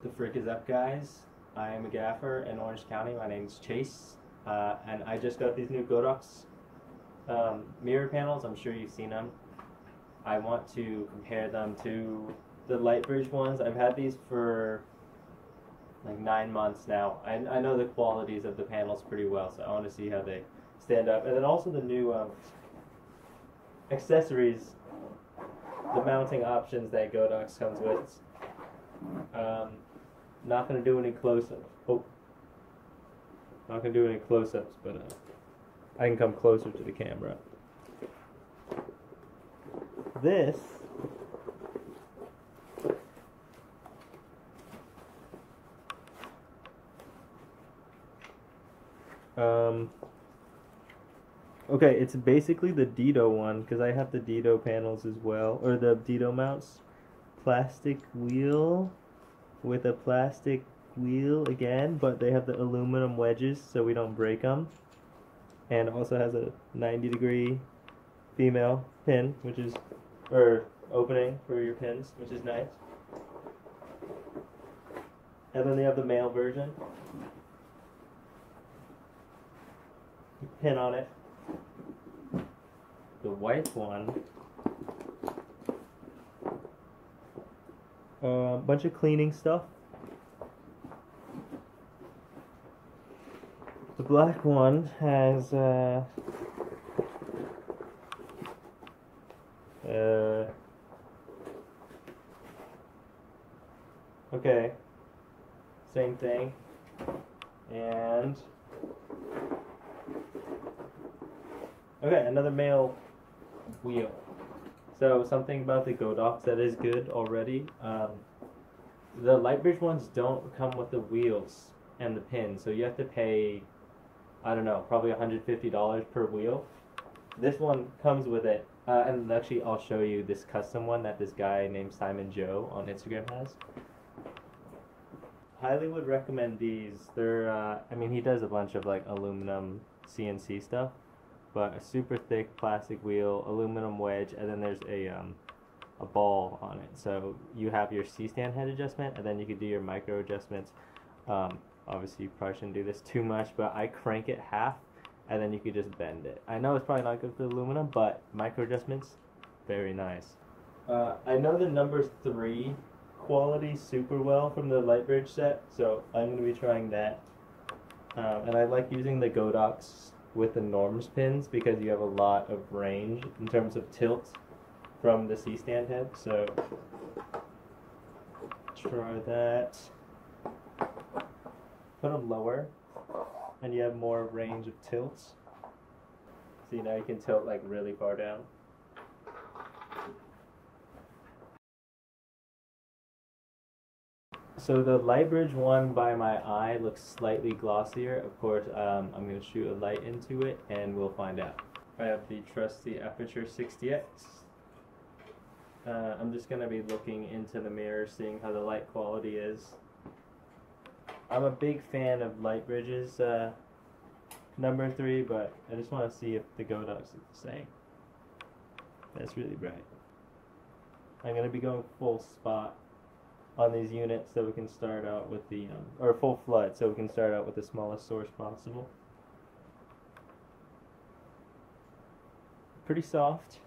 The frick is up, guys? I am a gaffer in Orange County. My name's Chase, and I just got these new Godox mirror panels. I'm sure you've seen them. I want to compare them to the Lightbridge ones. I've had these for like 9 months now. I know the qualities of the panels pretty well, so I want to see how they stand up. And then also the new accessories, the mounting options that Godox comes with. Not gonna do any close-ups. Oh, not gonna do any close-ups, but I can come closer to the camera. This okay, it's basically the Dido one because I have the Dido panels as well, or the Dido mounts. Plastic wheel with a plastic wheel again, but they have the aluminum wedges so we don't break them, and also has a 90-degree female pin, which is, or opening for your pins, which is nice. And then they have the male version, pin on it. The white one, a bunch of cleaning stuff. The black one has okay, same thing, and okay, another male wheel. So something about the Godox that is good already. The Lightbridge ones don't come with the wheels and the pins, so you have to pay, I don't know, probably $150 per wheel. This one comes with it, and actually I'll show you this custom one that this guy named Simon Joe on Instagram has. Highly would recommend these. They're, I mean, he does a bunch of like aluminum CNC stuff, but a super thick plastic wheel, aluminum wedge, and then there's a ball on it. So you have your C-stand head adjustment, and then you could do your micro adjustments. Obviously you probably shouldn't do this too much, but I crank it half, and then you could just bend it. I know it's probably not good for aluminum, but micro adjustments, very nice. I know the number 3 quality super well from the Lightbridge set, so I'm going to be trying that. And I like using the Godox with the norms pins because you have a lot of range in terms of tilt from the C-stand head, so try that. Put them lower and you have more range of tilts. See, now you can tilt like really far down. So the Lightbridge one by my eye looks slightly glossier. Of course, I'm going to shoot a light into it and we'll find out. I have the trusty Aperture 60X. I'm just going to be looking into the mirror, seeing how the light quality is. I'm a big fan of Lightbridge's number 3, but I just want to see if the Godox is the same. That's really bright. I'm going to be going full spot on these units so we can start out with the, or full flood, so we can start out with the smallest source possible. Pretty soft.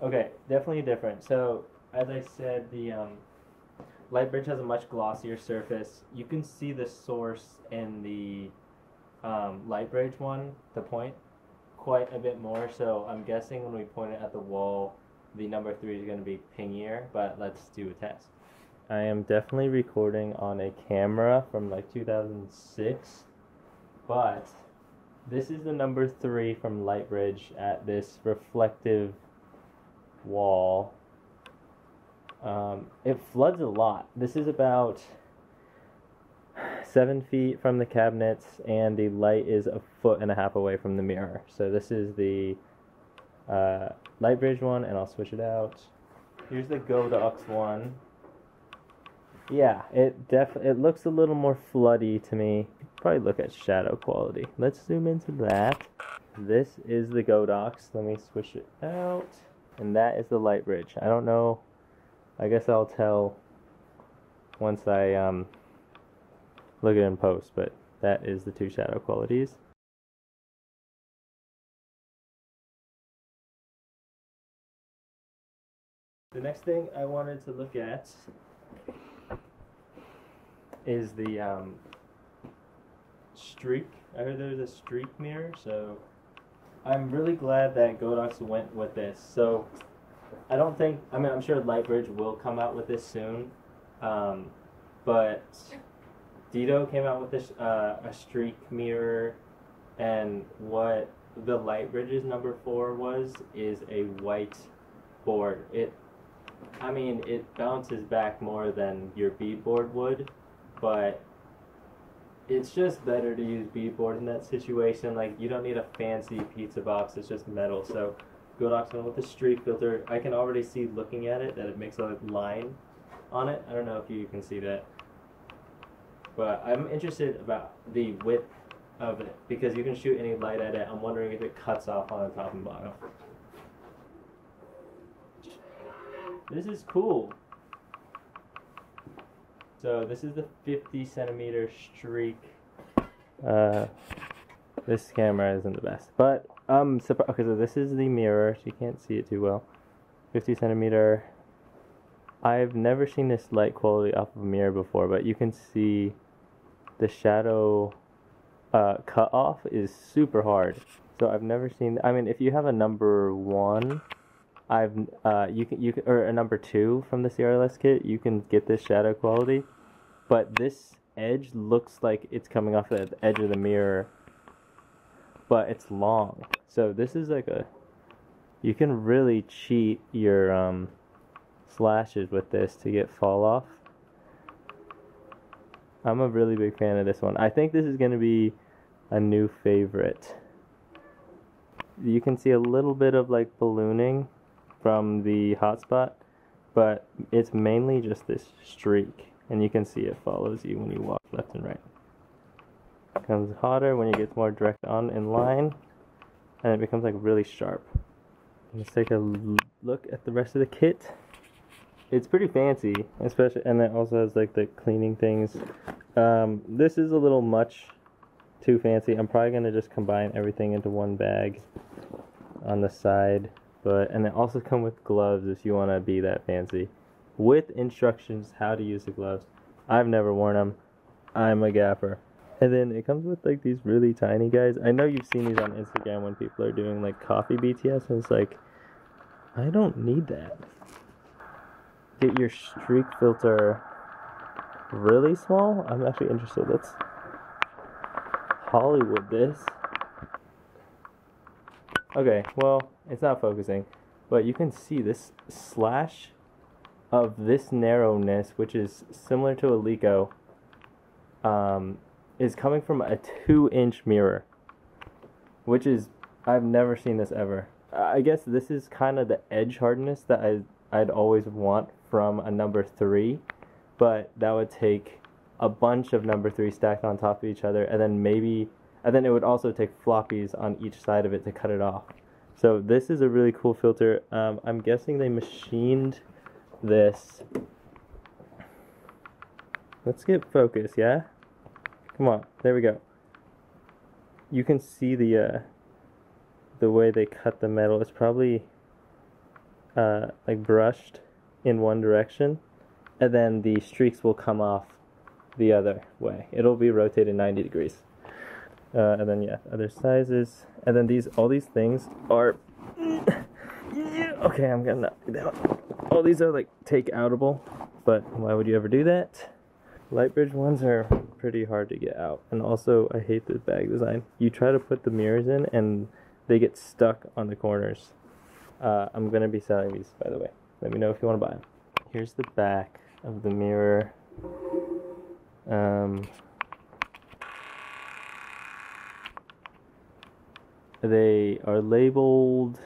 Okay, definitely different. So, as I said, the Lightbridge has a much glossier surface. You can see the source in the Lightbridge one, the point, quite a bit more, so I'm guessing when we point it at the wall, the number 3 is going to be pingier, but let's do a test. I am definitely recording on a camera from like 2006, but this is the number 3 from Lightbridge at this reflective wall. It floods a lot. This is about 7 feet from the cabinets, and the light is 1.5 feet away from the mirror. So this is the Lightbridge one, and I'll switch it out. Here's the Godox one. Yeah, it looks a little more floody to me. Probably look at shadow quality. Let's zoom into that. This is the Godox. Let me switch it out. And that is the Lightbridge. I don't know, I guess I'll tell once I look at it in post, but that is the two shadow qualities. The next thing I wanted to look at is the streak. I heard there's a streak mirror, so I'm really glad that Godox went with this. So I don't think, I mean, I'm sure Lightbridge will come out with this soon, but Dito came out with this a streak mirror, and what the Lightbridge's number 4 is a white board. It bounces back more than your beadboard would, but it's just better to use beadboard in that situation. Like, you don't need a fancy pizza box, it's just metal. So Godox went with the streak filter. I can already see, looking at it, that it makes a line on it. I don't know if you can see that, but I'm interested about the width of it, because you can shoot any light at it. I'm wondering if it cuts off on the top and bottom. This is cool. So this is the 50 centimeter streak. This camera isn't the best, but okay, so this is the mirror, so you can't see it too well. 50 centimeter. I've never seen this light quality off of a mirror before, but you can see the shadow cut off is super hard. So I've never seen, I mean, if you have a number 1, you can or a number 2 from the CRLS kit, you can get this shadow quality, but this edge looks like it's coming off the edge of the mirror, but it's long. So this is like you can really cheat your slashes with this to get fall off. I'm a really big fan of this one. I think this is going to be a new favorite. You can see a little bit of like ballooning from the hotspot, but it's mainly just this streak, and you can see it follows you when you walk left and right. It becomes hotter when it gets more direct on in line, and it becomes like really sharp. Let's take a look at the rest of the kit. It's pretty fancy, especially, and it also has like the cleaning things. This is a little much too fancy. I'm probably gonna just combine everything into one bag on the side. And they also come with gloves if you want to be that fancy, with instructions how to use the gloves. I've never worn them. I'm a gaffer. And then it comes with like these really tiny guys. I know you've seen these on Instagram when people are doing like coffee BTS, and it's like, I don't need that. Get your streak filter really small. I'm actually interested. Let's Hollywood this. Okay, well, it's not focusing, but you can see this slash of this narrowness, which is similar to a Leica, is coming from a 2-inch mirror, which is, I've never seen this ever. I guess this is kind of the edge hardness that I'd always want from a number 3, but that would take a bunch of number 3 stacked on top of each other, and then it would also take floppies on each side of it to cut it off. So this is a really cool filter. I'm guessing they machined this. Let's get focus, yeah? Come on, there we go. You can see the way they cut the metal. It's probably like brushed in one direction, and then the streaks will come off the other way. It'll be rotated 90 degrees. And then yeah, other sizes, and then all these things are okay, I'm gonna knock it down. All these are like take outable, but why would you ever do that? Lightbridge ones are pretty hard to get out, and also I hate the bag design. You try to put the mirrors in and they get stuck on the corners. I'm gonna be selling these, by the way. Let me know if you want to buy them. Here's the back of the mirror. They are labeled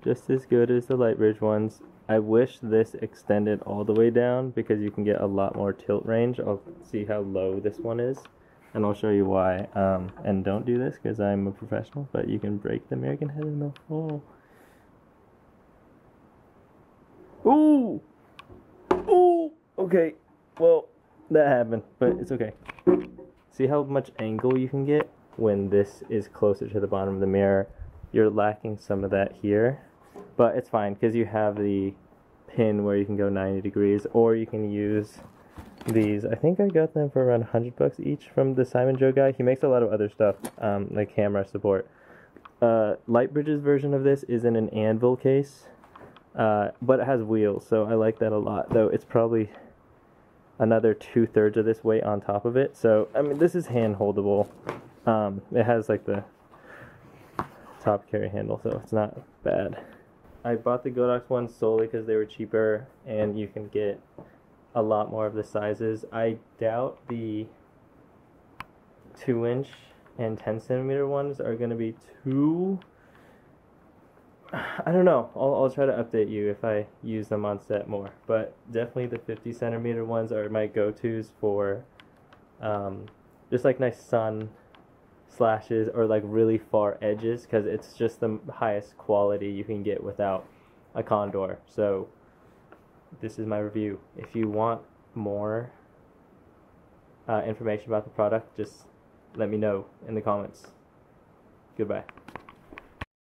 just as good as the Lightbridge ones. I wish this extended all the way down because you can get a lot more tilt range. I'll see how low this one is, and I'll show you why. And don't do this because I'm a professional, but you can break the American head in the hole. Ooh! Ooh! Okay, well, that happened, but it's okay. See how much angle you can get when this is closer to the bottom of the mirror? You're lacking some of that here, but it's fine because you have the pin where you can go 90 degrees, or you can use these. I think I got them for around $100 each from the Simon Joe guy. He makes a lot of other stuff, like camera support. Lightbridge's version of this is in an anvil case, but it has wheels, so I like that a lot, though it's probably another 2/3 of this weight on top of it. So, I mean, this is hand holdable. It has like the top carry handle, so it's not bad. I bought the Godox ones solely because they were cheaper and you can get a lot more of the sizes. I doubt the 2-inch and 10cm ones are going to be too... I don't know. I'll try to update you if I use them on set more. But definitely the 50cm ones are my go-tos for just like nice sun slashes or like really far edges, because it's just the highest quality you can get without a condor. So this is my review. If you want more information about the product, just let me know in the comments. Goodbye.